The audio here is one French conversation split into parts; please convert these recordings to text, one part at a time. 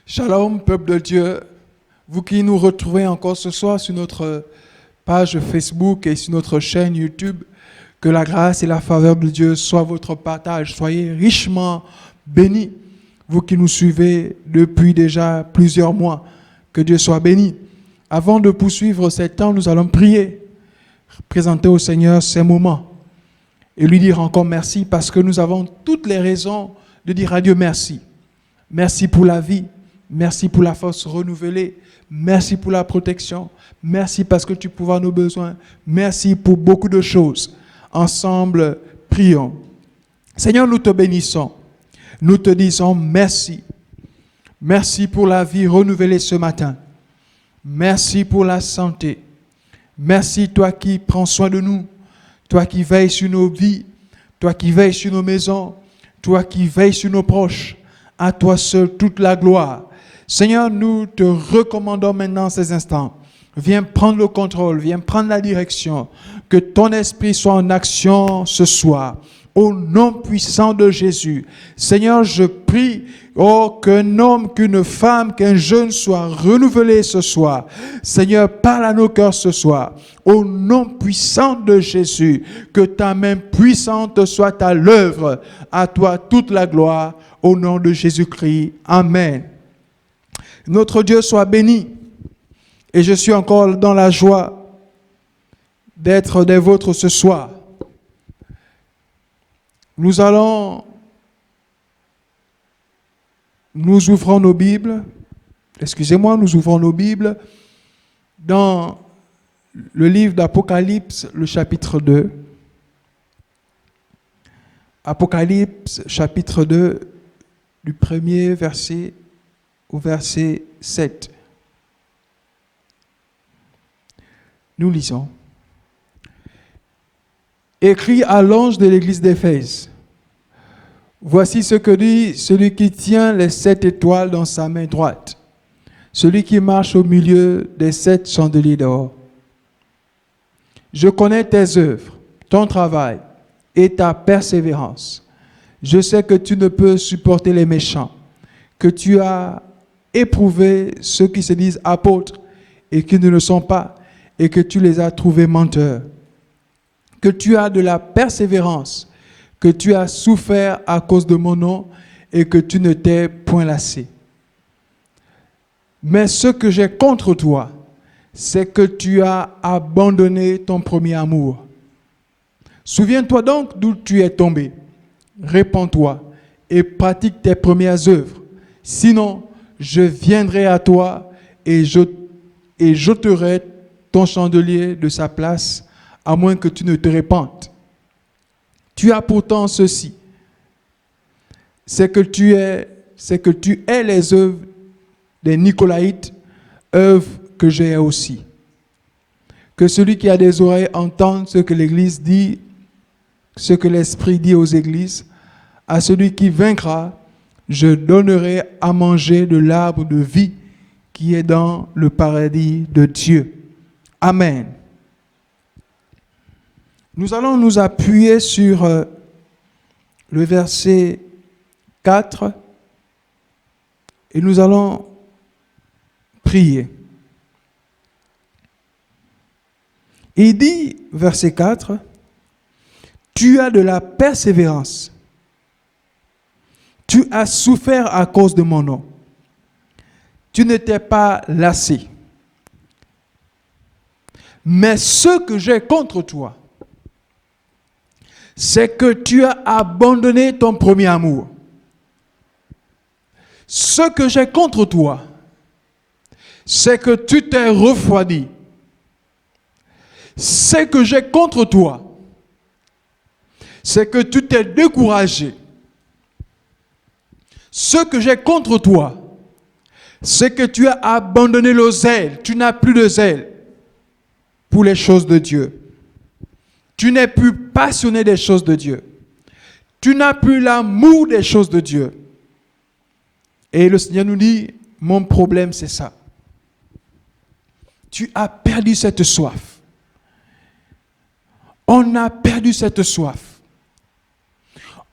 Shalom, peuple de Dieu. Vous qui nous retrouvez encore ce soir sur notre page Facebook et sur notre chaîne YouTube, que la grâce et la faveur de Dieu soient votre partage. Soyez richement bénis. Vous qui nous suivez depuis déjà plusieurs mois, que Dieu soit béni. Avant de poursuivre ce temps, nous allons prier, présenter au Seigneur ces moments et lui dire encore merci parce que nous avons toutes les raisons de dire à Dieu merci. Merci pour la vie. Merci pour la force renouvelée. Merci pour la protection. Merci parce que tu pourvois nos besoins. Merci pour beaucoup de choses. Ensemble, prions. Seigneur, nous te bénissons. Nous te disons merci. Merci pour la vie renouvelée ce matin. Merci pour la santé. Merci toi qui prends soin de nous. Toi qui veilles sur nos vies. Toi qui veilles sur nos maisons. Toi qui veilles sur nos proches. À toi seul toute la gloire. Seigneur, nous te recommandons maintenant ces instants. Viens prendre le contrôle, viens prendre la direction. Que ton esprit soit en action ce soir. Au nom puissant de Jésus. Seigneur, je prie qu'un homme, qu'une femme, qu'un jeune soit renouvelé ce soir. Seigneur, parle à nos cœurs ce soir. Au nom puissant de Jésus. Que ta main puissante soit à l'œuvre. À toi toute la gloire. Au nom de Jésus-Christ. Amen. Notre Dieu soit béni. Et je suis encore dans la joie d'être des vôtres ce soir. Nous ouvrons nos Bibles. Nous ouvrons nos Bibles dans le livre d'Apocalypse, le chapitre 2. Apocalypse, chapitre 2, du premier verset au verset 7. Nous lisons. Écrit à l'ange de l'église d'Éphèse. Voici ce que dit celui qui tient les 7 étoiles dans sa main droite, celui qui marche au milieu des 7 chandeliers d'or. Je connais tes œuvres, ton travail et ta persévérance. Je sais que tu ne peux supporter les méchants, que tu as éprouvé ceux qui se disent apôtres et qui ne le sont pas, et que tu les as trouvés menteurs. Que tu as de la persévérance, que tu as souffert à cause de mon nom et que tu ne t'es point lassé. Mais ce que j'ai contre toi, c'est que tu as abandonné ton premier amour. Souviens-toi donc d'où tu es tombé. Répands-toi et pratique tes premières œuvres. Sinon, je viendrai à toi et j'ôterai ton chandelier de sa place, à moins que tu ne te répandes. Tu as pourtant ceci, c'est que tu es les œuvres des Nicolaïtes, œuvres que j'ai aussi. Que celui qui a des oreilles entende ce que l'Église dit, ce que l'Esprit dit aux églises. À celui qui vaincra, je donnerai à manger de l'arbre de vie qui est dans le paradis de Dieu. Amen. Nous allons nous appuyer sur le verset 4 et nous allons prier. Il dit, verset 4, « Tu as de la persévérance. Tu as souffert à cause de mon nom. Tu ne t'es pas lassé. Mais ce que j'ai contre toi, c'est que tu as abandonné ton premier amour. Ce que j'ai contre toi, c'est que tu t'es refroidi. Ce que j'ai contre toi, c'est que tu t'es découragé. Ce que j'ai contre toi, c'est que tu as abandonné le zèle. Tu n'as plus de zèle pour les choses de Dieu. Tu n'es plus passionné des choses de Dieu. Tu n'as plus l'amour des choses de Dieu. Et le Seigneur nous dit, mon problème c'est ça. Tu as perdu cette soif. On a perdu cette soif.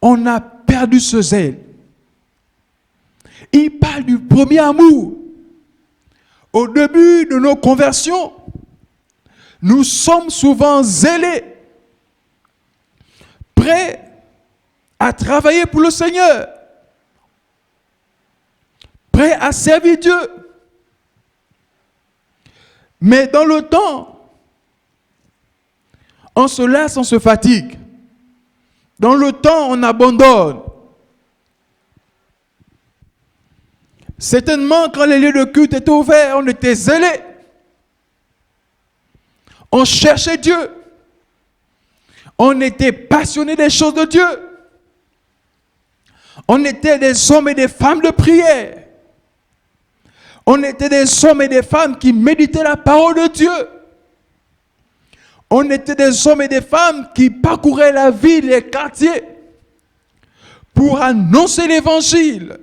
On a perdu ce zèle. Il parle du premier amour. Au début de nos conversions, nous sommes souvent zélés, prêts à travailler pour le Seigneur, prêts à servir Dieu. Mais dans le temps, on se lasse, on se fatigue. Dans le temps, on abandonne. Certainement, quand les lieux de culte étaient ouverts, on était zélés. On cherchait Dieu. On était passionnés des choses de Dieu. On était des hommes et des femmes de prière. On était des hommes et des femmes qui méditaient la parole de Dieu. On était des hommes et des femmes qui parcouraient la ville, les quartiers, pour annoncer l'évangile.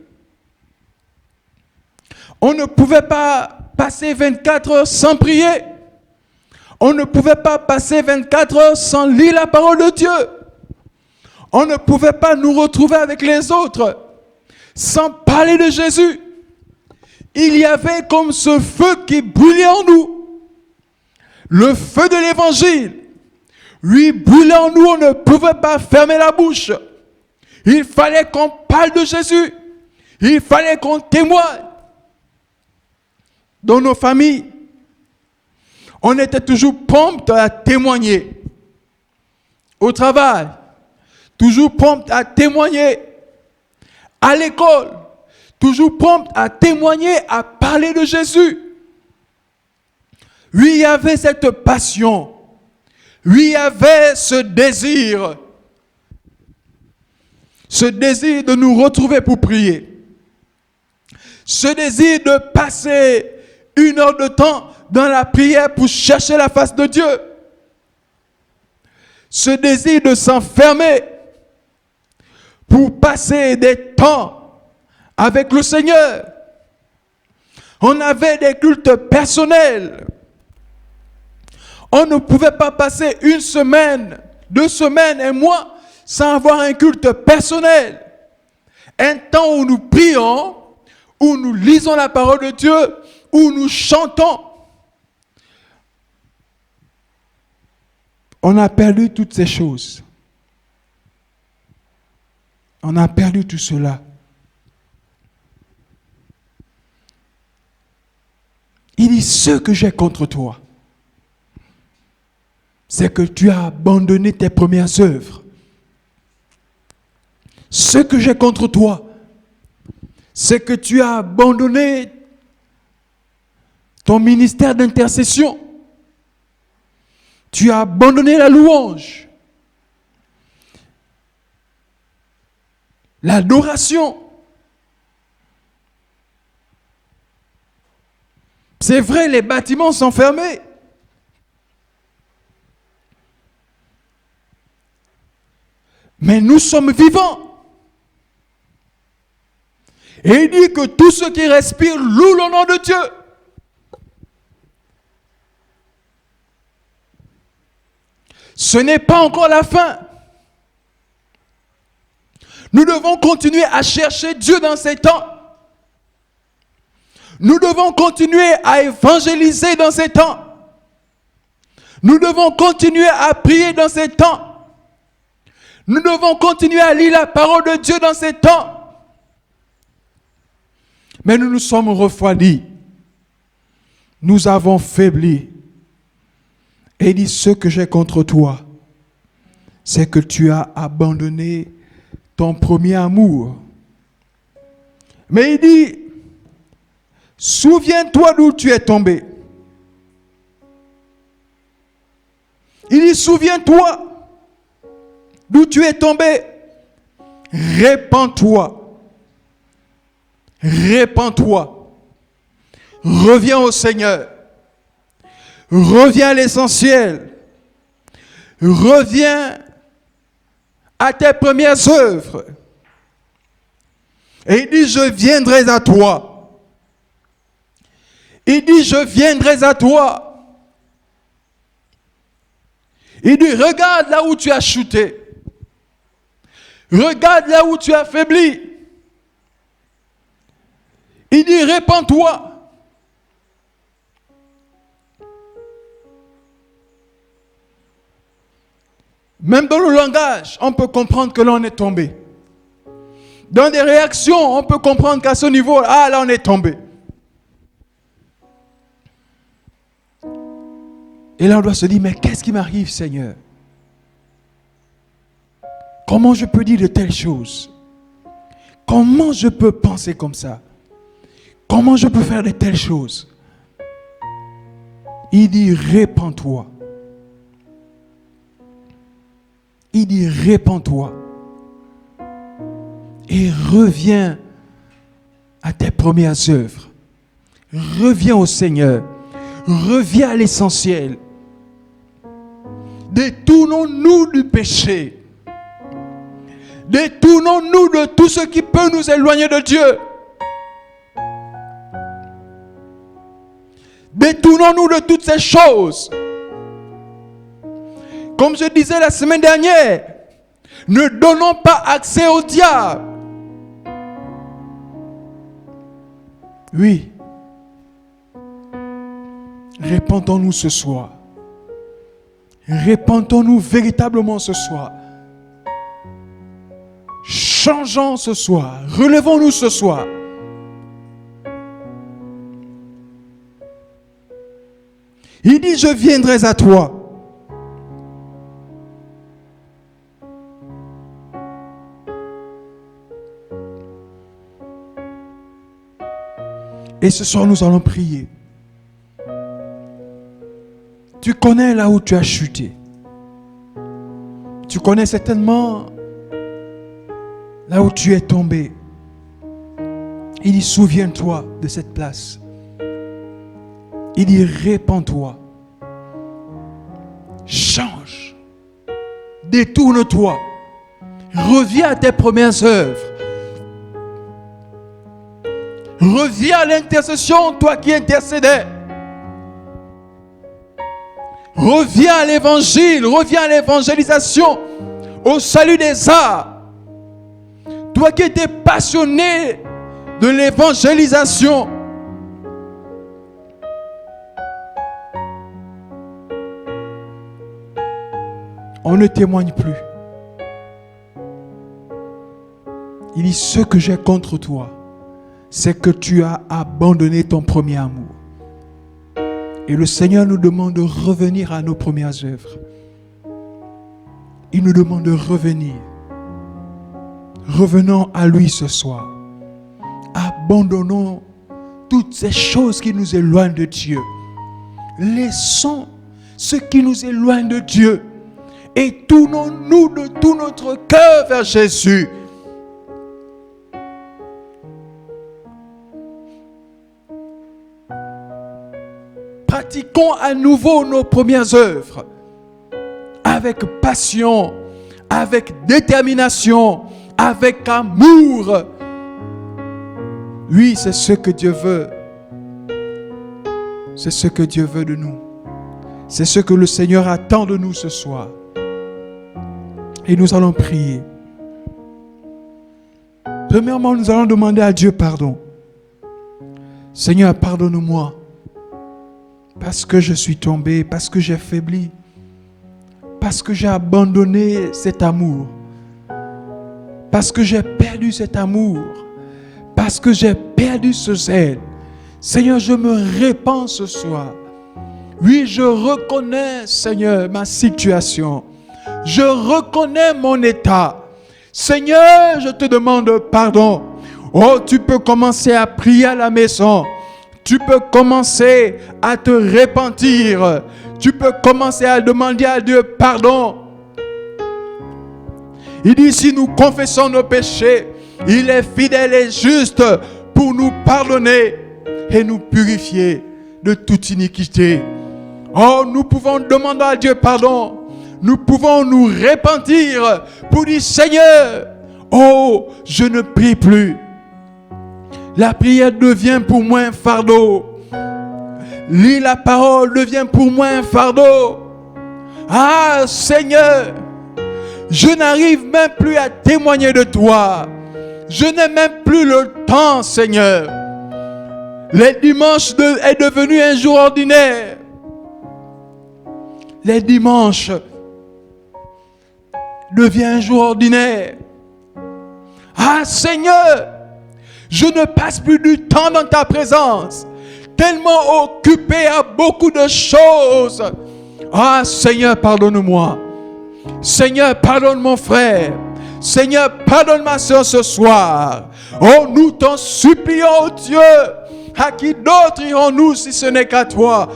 On ne pouvait pas passer 24 heures sans prier. On ne pouvait pas passer 24 heures sans lire la parole de Dieu. On ne pouvait pas nous retrouver avec les autres sans parler de Jésus. Il y avait comme ce feu qui brûlait en nous. Le feu de l'évangile. Lui brûlait en nous, on ne pouvait pas fermer la bouche. Il fallait qu'on parle de Jésus. Il fallait qu'on témoigne. Dans nos familles, on était toujours prompt à témoigner. Au travail, toujours prompt à témoigner. À l'école, toujours prompt à témoigner, à parler de Jésus. Lui, il y avait cette passion. Lui, il y avait ce désir. Ce désir de nous retrouver pour prier. Ce désir de passer 1 heure de temps dans la prière pour chercher la face de Dieu. Ce désir de s'enfermer pour passer des temps avec le Seigneur. On avait des cultes personnels. On ne pouvait pas passer 1 semaine, 2 semaines, un mois sans avoir un culte personnel. Un temps où nous prions, où nous lisons la parole de Dieu, où nous chantons. On a perdu toutes ces choses. On a perdu tout cela. Il dit, ce que j'ai contre toi, c'est que tu as abandonné tes premières œuvres. Ce que j'ai contre toi, c'est que tu as abandonné ton ministère d'intercession. Tu as abandonné la louange, l'adoration. C'est vrai, les bâtiments sont fermés. Mais nous sommes vivants. Et il dit que tous ceux qui respirent louent le nom de Dieu. Ce n'est pas encore la fin. Nous devons continuer à chercher Dieu dans ces temps. Nous devons continuer à évangéliser dans ces temps. Nous devons continuer à prier dans ces temps. Nous devons continuer à lire la parole de Dieu dans ces temps. Mais nous nous sommes refroidis. Nous avons faibli. Et il dit, ce que j'ai contre toi, c'est que tu as abandonné ton premier amour. Mais il dit, souviens-toi d'où tu es tombé. Il dit, souviens-toi d'où tu es tombé. Répands-toi. Répands-toi. Reviens au Seigneur. Reviens à l'essentiel. Reviens à tes premières œuvres. Et il dit, je viendrai à toi. Il dit, je viendrai à toi. Il dit, regarde là où tu as chuté. Regarde là où tu as faibli. dit, répands-toi. Même dans le langage, on peut comprendre que là, on est tombé. Dans des réactions, on peut comprendre qu'à ce niveau, là, on est tombé. Et là, on doit se dire, mais qu'est-ce qui m'arrive, Seigneur? Comment je peux dire de telles choses? Comment je peux penser comme ça? Comment je peux faire de telles choses? Il dit, répands-toi. Il dit, répands-toi. Et reviens à tes premières œuvres. Reviens au Seigneur. Reviens à l'essentiel. Détournons-nous du péché. Détournons-nous de tout ce qui peut nous éloigner de Dieu. Détournons-nous de toutes ces choses. Comme je disais la semaine dernière, ne donnons pas accès au diable. Oui. Répentons-nous ce soir. Répentons-nous véritablement ce soir. Changeons ce soir. Relevons-nous ce soir. Il dit, je viendrai à toi. Et ce soir, nous allons prier. Tu connais là où tu as chuté. Tu connais certainement là où tu es tombé. Il dit, souviens-toi de cette place. Il dit, répands-toi. Change. Détourne-toi. Reviens à tes premières œuvres. Reviens à l'intercession, toi qui intercédais. Reviens à l'évangile, reviens à l'évangélisation, au salut des âmes. Toi qui étais passionné de l'évangélisation. On ne témoigne plus. Il dit, ce que j'ai contre toi, c'est que tu as abandonné ton premier amour. Et le Seigneur nous demande de revenir à nos premières œuvres. Il nous demande de revenir. Revenons à lui ce soir. Abandonnons toutes ces choses qui nous éloignent de Dieu. Laissons ce qui nous éloigne de Dieu. Et tournons-nous de tout notre cœur vers Jésus. Pratiquons à nouveau nos premières œuvres avec passion, avec détermination, avec amour. Oui, c'est ce que Dieu veut. C'est ce que Dieu veut de nous. C'est ce que le Seigneur attend de nous ce soir. Et nous allons prier. Premièrement, nous allons demander à Dieu pardon. Seigneur, pardonne-moi. Parce que je suis tombé, parce que j'ai faibli, parce que j'ai abandonné cet amour, parce que j'ai perdu cet amour, parce que j'ai perdu ce zèle. Seigneur, je me répands ce soir. Oui, je reconnais, Seigneur, ma situation. Je reconnais mon état. Seigneur, je te demande pardon. Oh, tu peux commencer à prier à la maison. Tu peux commencer à te repentir. Tu peux commencer à demander à Dieu pardon. Il dit, si nous confessons nos péchés, il est fidèle et juste pour nous pardonner et nous purifier de toute iniquité. Oh, nous pouvons demander à Dieu pardon. Nous pouvons nous repentir pour dire, Seigneur, oh, je ne prie plus. La prière devient pour moi un fardeau. Lire la parole devient pour moi un fardeau. Ah, Seigneur, je n'arrive même plus à témoigner de toi. Je n'ai même plus le temps, Seigneur. Les dimanches est devenu un jour ordinaire. Les dimanches devient un jour ordinaire. Ah Seigneur, je ne passe plus du temps dans ta présence, tellement occupé à beaucoup de choses. Ah Seigneur, pardonne-moi. Seigneur, pardonne mon frère. Seigneur, pardonne ma soeur ce soir. Oh, nous t'en supplions, oh Dieu. À qui d'autre irons-nous si ce n'est qu'à toi?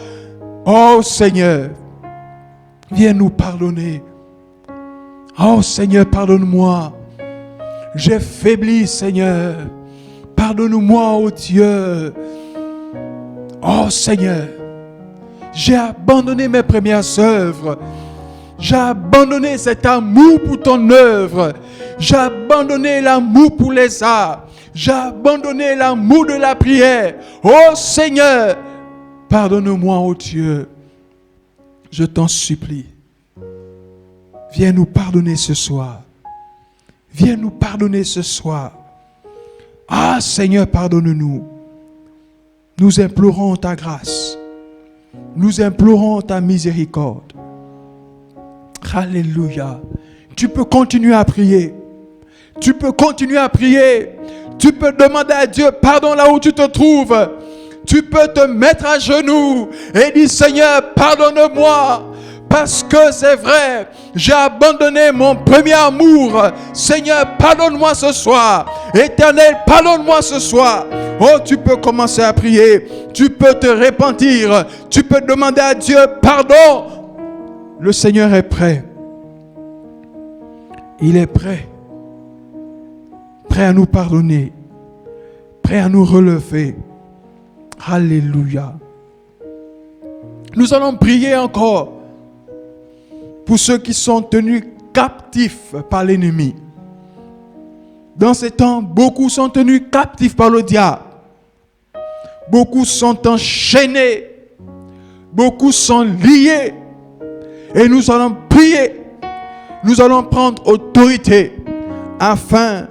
Oh Seigneur, viens nous pardonner. Oh Seigneur, pardonne-moi. J'ai faibli, Seigneur. Pardonne-moi, oh Dieu. Oh Seigneur, j'ai abandonné mes premières œuvres. J'ai abandonné cet amour pour ton œuvre. J'ai abandonné l'amour pour les arts. J'ai abandonné l'amour de la prière. Oh Seigneur, pardonne-moi, oh Dieu. Je t'en supplie. Viens nous pardonner ce soir. Viens nous pardonner ce soir. Ah Seigneur, pardonne-nous. Nous implorons ta grâce. Nous implorons ta miséricorde. Alléluia. Tu peux continuer à prier. Tu peux continuer à prier. Tu peux demander à Dieu pardon là où tu te trouves. Tu peux te mettre à genoux et dire Seigneur, pardonne-moi. Parce que c'est vrai, j'ai abandonné mon premier amour. Seigneur, pardonne-moi ce soir. Éternel, pardonne-moi ce soir. Oh, tu peux commencer à prier. Tu peux te repentir. Tu peux demander à Dieu pardon. Le Seigneur est prêt. Il est prêt. Prêt à nous pardonner. Prêt à nous relever. Alléluia. Nous allons prier encore pour ceux qui sont tenus captifs par l'ennemi. Dans ces temps, beaucoup sont tenus captifs par le diable. Beaucoup sont enchaînés. Beaucoup sont liés. Et nous allons prier. Nous allons prendre autorité afin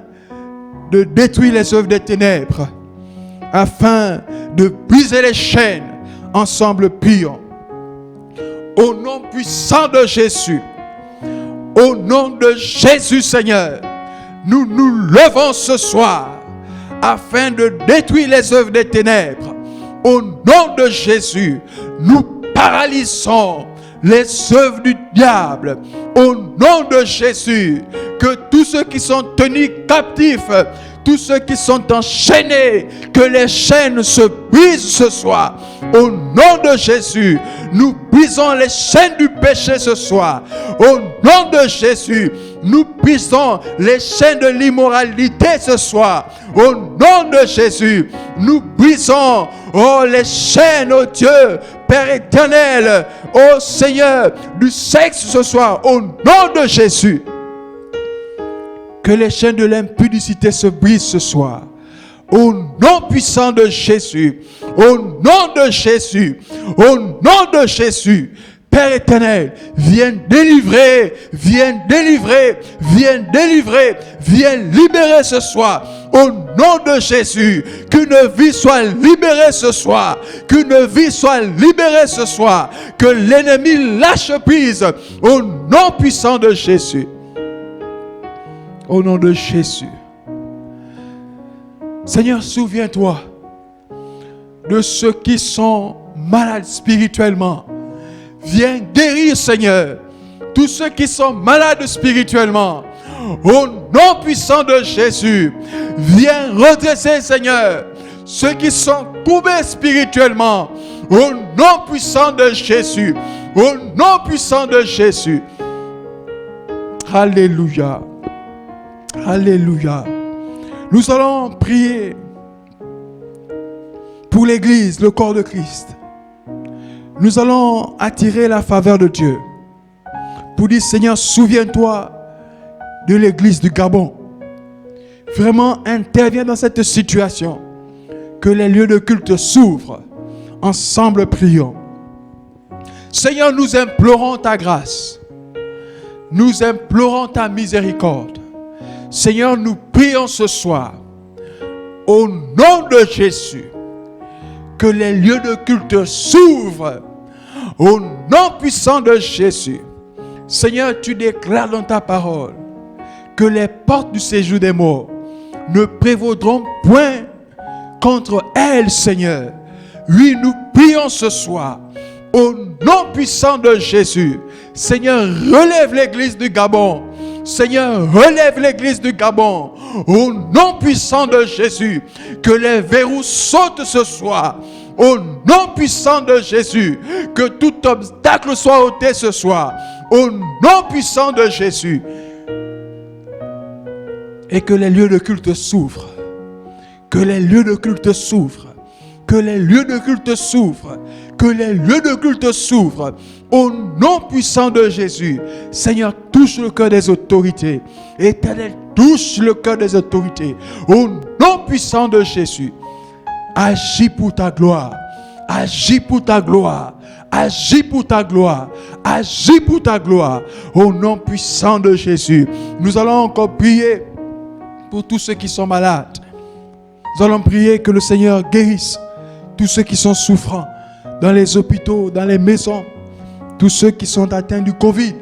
de détruire les œuvres des ténèbres. Afin de briser les chaînes. Ensemble, prions. Au nom puissant de Jésus, au nom de Jésus Seigneur, nous nous levons ce soir afin de détruire les œuvres des ténèbres. Au nom de Jésus, nous paralysons les œuvres du diable. Au nom de Jésus, que tous ceux qui sont tenus captifs, tous ceux qui sont enchaînés, que les chaînes se brisent ce soir. Au nom de Jésus, nous brisons les chaînes du péché ce soir. Au nom de Jésus, nous brisons les chaînes de l'immoralité ce soir. Au nom de Jésus, nous brisons les chaînes, oh Dieu, Père éternel, oh Seigneur, du sexe ce soir. Au nom de Jésus. Que les chaînes de l'impudicité se brisent ce soir. Au nom puissant de Jésus. Au nom de Jésus. Au nom de Jésus. Père éternel, viens délivrer, viens délivrer, viens délivrer, viens libérer ce soir. Au nom de Jésus, qu'une vie soit libérée ce soir. Qu'une vie soit libérée ce soir. Que l'ennemi lâche prise. Au nom puissant de Jésus. Au nom de Jésus. Seigneur, souviens-toi de ceux qui sont malades spirituellement. Viens guérir, Seigneur, tous ceux qui sont malades spirituellement. Au nom puissant de Jésus, viens redresser, Seigneur, ceux qui sont courbés spirituellement. Au nom puissant de Jésus. Au nom puissant de Jésus. Alléluia. Alléluia. Nous allons prier pour l'Église, le corps de Christ. Nous allons attirer la faveur de Dieu pour dire Seigneur, souviens-toi de l'Église du Gabon. Vraiment, interviens dans cette situation. Que les lieux de culte s'ouvrent. Ensemble, prions. Seigneur, nous implorons ta grâce. Nous implorons ta miséricorde. Seigneur, nous prions ce soir, au nom de Jésus, que les lieux de culte s'ouvrent au nom puissant de Jésus. Seigneur, tu déclares dans ta parole que les portes du séjour des morts ne prévaudront point contre elles, Seigneur. Oui, nous prions ce soir au nom puissant de Jésus. Seigneur, relève l'église du Gabon. Seigneur, relève l'église du Gabon. Au nom puissant de Jésus, que les verrous sautent ce soir. Au nom puissant de Jésus, que tout obstacle soit ôté ce soir. Au nom puissant de Jésus. Et que les lieux de culte s'ouvrent. Que les lieux de culte s'ouvrent. Que les lieux de culte s'ouvrent. Que les lieux de culte s'ouvrent. Au nom puissant de Jésus. Seigneur, touche le cœur des autorités. Éternel, touche le cœur des autorités. Au nom puissant de Jésus. Agis pour ta gloire. Agis pour ta gloire. Agis pour ta gloire. Agis pour ta gloire. Au nom puissant de Jésus. Nous allons encore prier pour tous ceux qui sont malades. Nous allons prier que le Seigneur guérisse tous ceux qui sont souffrants dans les hôpitaux, dans les maisons, tous ceux qui sont atteints du Covid,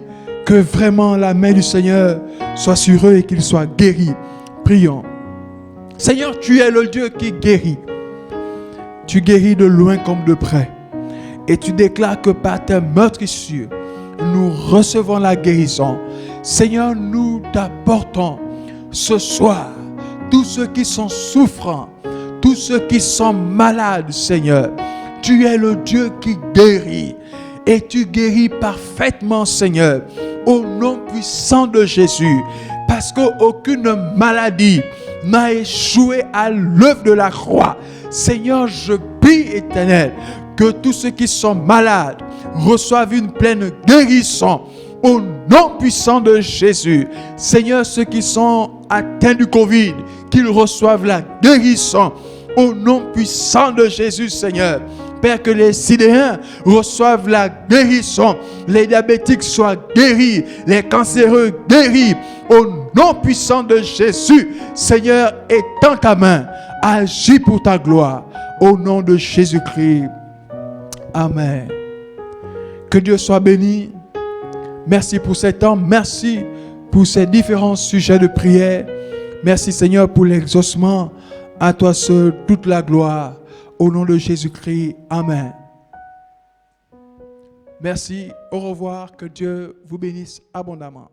que vraiment la main du Seigneur soit sur eux et qu'ils soient guéris. Prions. Seigneur, tu es le Dieu qui guérit. Tu guéris de loin comme de près. Et tu déclares que par tes meurtrissures, nous recevons la guérison. Seigneur, nous t'apportons ce soir tous ceux qui sont souffrants, tous ceux qui sont malades, Seigneur. Tu es le Dieu qui guérit. Et tu guéris parfaitement, Seigneur, au nom puissant de Jésus. Parce qu'aucune maladie n'a échoué à l'œuvre de la croix. Seigneur, je prie, Éternel, que tous ceux qui sont malades reçoivent une pleine guérison. Au nom puissant de Jésus. Seigneur, ceux qui sont atteints du Covid, qu'ils reçoivent la guérison. Au nom puissant de Jésus, Seigneur. Père, que les sidéens reçoivent la guérison. Les diabétiques soient guéris. Les cancéreux guéris. Au nom puissant de Jésus, Seigneur, étends ta main. Agis pour ta gloire. Au nom de Jésus-Christ. Amen. Que Dieu soit béni. Merci pour ces temps. Merci pour ces différents sujets de prière. Merci, Seigneur, pour l'exaucement. À toi seul, toute la gloire. Au nom de Jésus-Christ. Amen. Merci. Au revoir. Que Dieu vous bénisse abondamment.